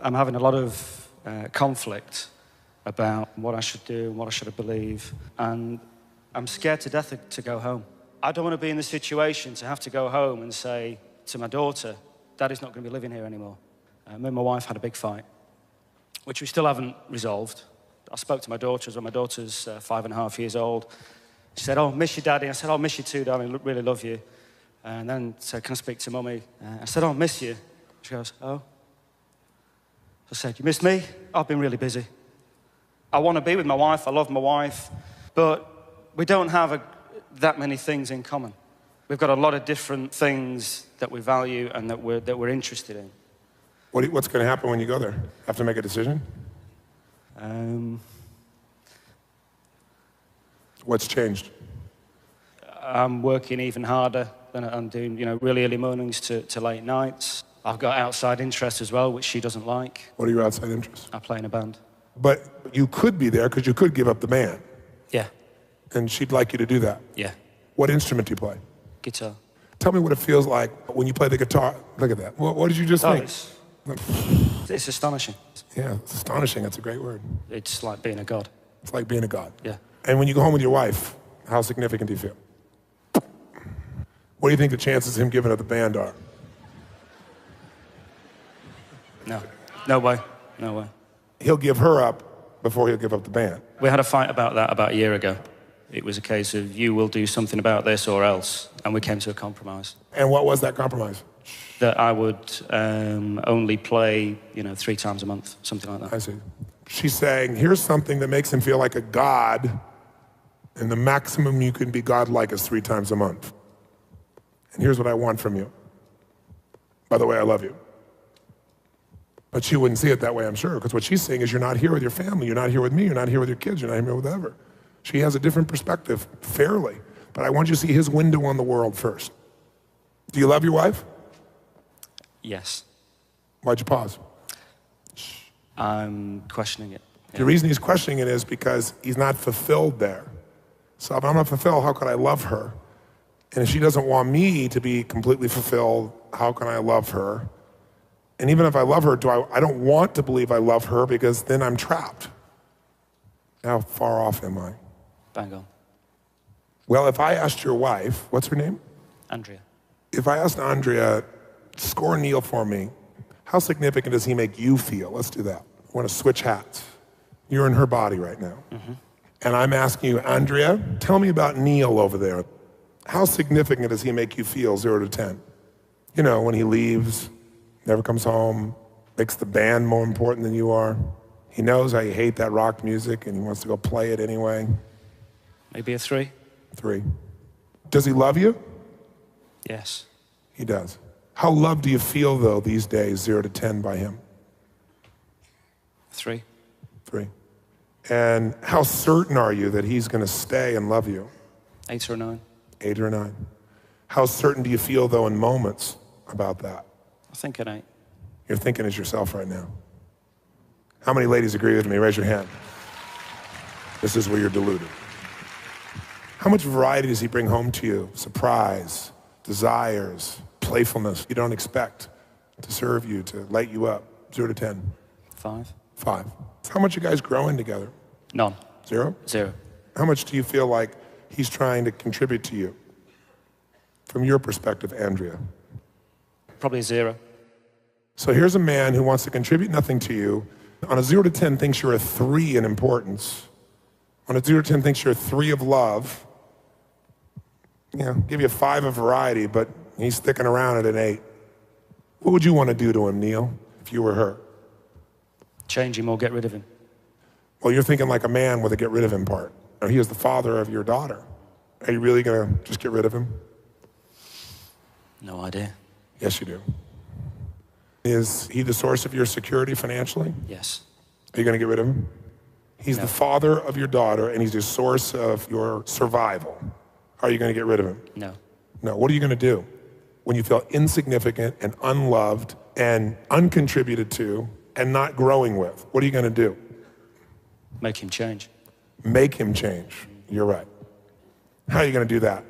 I'm having a lot of conflict about what I should do and what I should believe, and I'm scared to death to go home. I don't want to be in the situation to have to go home and say to my daughter, Daddy's not going to be living here anymore. Me and my wife had a big fight, which we still haven't resolved. I spoke to my daughter as well. My daughter's 5.5 years old. She said, oh, miss you, Daddy. I said, oh, miss you too, darling. Really love you. And then said, can I speak to Mummy? I said, oh, miss you. She goes, oh. I said, you miss me? I've been really busy. I want to be with my wife. I love my wife. But we don't have that many things in common. We've got a lot of different things that we value and that we're interested in. What's going to happen when you go there? Have to make a decision? What's changed? I'm working even harder than I'm doing, really early mornings to late nights. I've got outside interests as well, which she doesn't like. What are your outside interests? I play in a band. But you could be there because you could give up the band. Yeah. And she'd like you to do that. Yeah. What instrument do you play? Guitar. Tell me what it feels like when you play the guitar. Look at that. What did you just think? It's astonishing. Yeah, it's astonishing. That's a great word. It's like being a god. It's like being a god. Yeah. And when you go home with your wife, how significant do you feel? What do you think the chances of him giving up the band are? No. No way. No way. He'll give her up before he'll give up the band. We had a fight about that about a year ago. It was a case of you will do something about this or else, and we came to a compromise. And what was that compromise? That I would only play, 3 times a month, something like that. I see. She's saying, here's something that makes him feel like a god, and the maximum you can be godlike is 3 times a month. And here's what I want from you. By the way, I love you. But she wouldn't see it that way, I'm sure, because what she's saying is you're not here with your family, you're not here with me, you're not here with your kids, you're not here with whatever. She has a different perspective, fairly. But I want you to see his window on the world first. Do you love your wife? Yes. Why'd you pause? I'm questioning it. Yeah. The reason he's questioning it is because he's not fulfilled there. So if I'm not fulfilled, how could I love her? And if she doesn't want me to be completely fulfilled, how can I love her? And even if I love her, I don't want to believe I love her because then I'm trapped. How far off am I? Bang on. Well, if I asked your wife, what's her name? Andrea. If I asked Andrea, score Neil for me, how significant does he make you feel? Let's do that. I want to switch hats. You're in her body right now. Mm-hmm. And I'm asking you, Andrea, tell me about Neil over there. How significant does he make you feel, 0 to 10? When he leaves, never comes home, makes the band more important than you are. He knows how you hate that rock music and he wants to go play it anyway. Maybe a 3. 3. Does he love you? Yes. He does. How loved do you feel, though, these days, 0 to 10 by him? 3. 3. And how certain are you that he's going to stay and love you? 8 or 9. 8 or 9. How certain do you feel, though, in moments about that? I think an 8. You're thinking as yourself right now. How many ladies agree with me? Raise your hand. This is where you're deluded. How much variety does he bring home to you? Surprise, desires, playfulness you don't expect to serve you, to light you up. 0 to 10. 5. 5. How much are you guys growing together? None. 0? 0. How much do you feel like he's trying to contribute to you? From your perspective, Andrea. Probably 0. So here's a man who wants to contribute nothing to you. On a 0 to 10 thinks you're a 3 in importance. On a 0 to 10 thinks you're a 3 of love. Give you a 5 of variety, but he's sticking around at an 8. What would you want to do to him, Neil, if you were her? Change him or get rid of him. Well, you're thinking like a man with a get rid of him part. He is the father of your daughter. Are you really going to just get rid of him? No idea. Yes, you do. Is he the source of your security financially? Yes. Are you going to get rid of him? He's No. the father of your daughter, and he's the source of your survival. Are you going to get rid of him? No. No. What are you going to do when you feel insignificant and unloved and uncontributed to and not growing with? What are you going to do? Make him change. Make him change. You're right. How are you going to do that?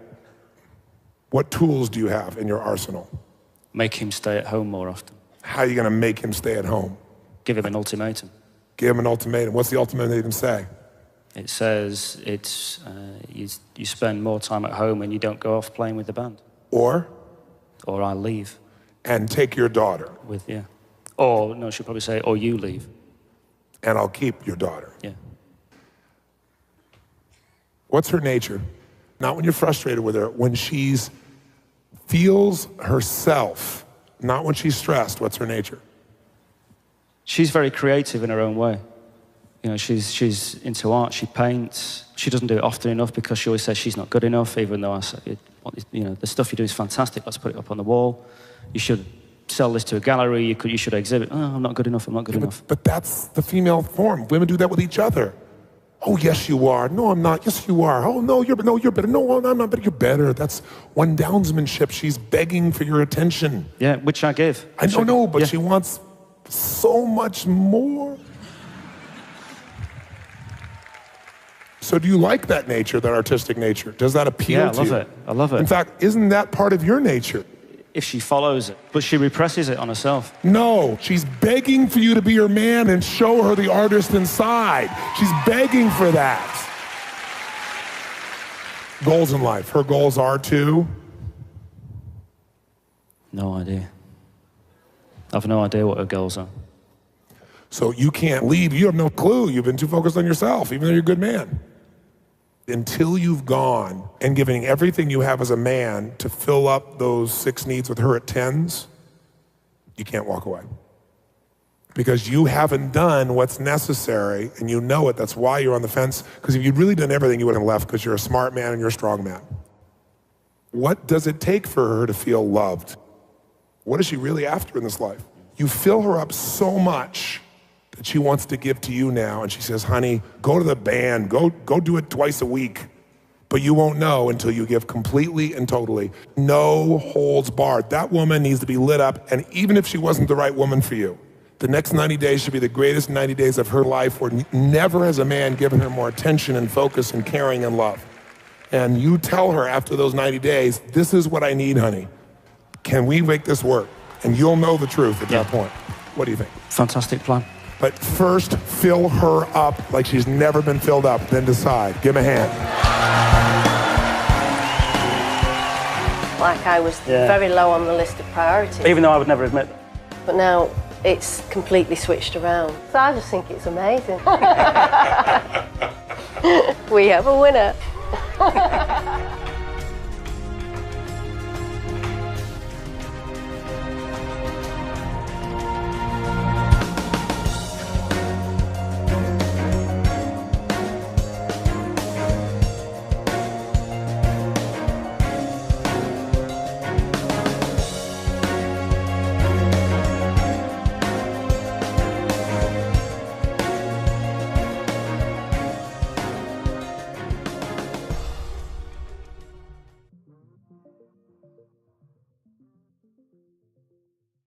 What tools do you have in your arsenal? Make him stay at home more often. How are you going to make him stay at home? Give him an ultimatum. Give him an ultimatum. What's the ultimatum say? It says it's you spend more time at home and you don't go off playing with the band. Or I leave. And take your daughter. Yeah. Or, no, she'll probably say, or you leave. And I'll keep your daughter. Yeah. What's her nature? Not when you're frustrated with her, when she's feels herself, not when she's stressed. What's her nature? She's very creative in her own way. You know, she's into art, she paints. She doesn't do it often enough because she always says she's not good enough, even though I say, you know, the stuff you do is fantastic, let's put it up on the wall. You should sell this to a gallery, you should exhibit. Oh, I'm not good enough, I'm not good enough. But that's the female form. Women do that with each other. Oh, yes, you are. No, I'm not. Yes, you are. Oh, no, you're better. No, I'm not better. You're better. That's one-downsmanship. She's begging for your attention. Yeah, which I give. I don't know, but she wants so much more. So do you like that nature, that artistic nature? Does that appeal to you? Yeah, I love it. I love it. In fact, isn't that part of your nature? If she follows it, but she represses it on herself. No, she's begging for you to be her man and show her the artist inside. She's begging for that. Goals in life. Her goals are to? No idea. I've no idea what her goals are. So you can't leave. You have no clue. You've been too focused on yourself, even though you're a good man. Until you've gone and given everything you have as a man to fill up those 6 needs with her at 10s, you can't walk away. Because you haven't done what's necessary, and you know it. That's why you're on the fence. Because if you'd really done everything, you wouldn't have left, because you're a smart man and you're a strong man. What does it take for her to feel loved? What is she really after in this life? You fill her up so much that she wants to give to you now, and she says, honey, go to the band, go do it twice a week. But you won't know until you give completely and totally. No holds barred. That woman needs to be lit up, and even if she wasn't the right woman for you, the next 90 days should be the greatest 90 days of her life, where never has a man given her more attention and focus and caring and love. And you tell her after those 90 days, this is what I need, honey. Can we make this work? And you'll know the truth at that point. What do you think? Fantastic plan. But first, fill her up like she's never been filled up, then decide. Give him a hand. Like I was very low on the list of priorities. Even though I would never admit that. But now it's completely switched around. So I just think it's amazing. We have a winner.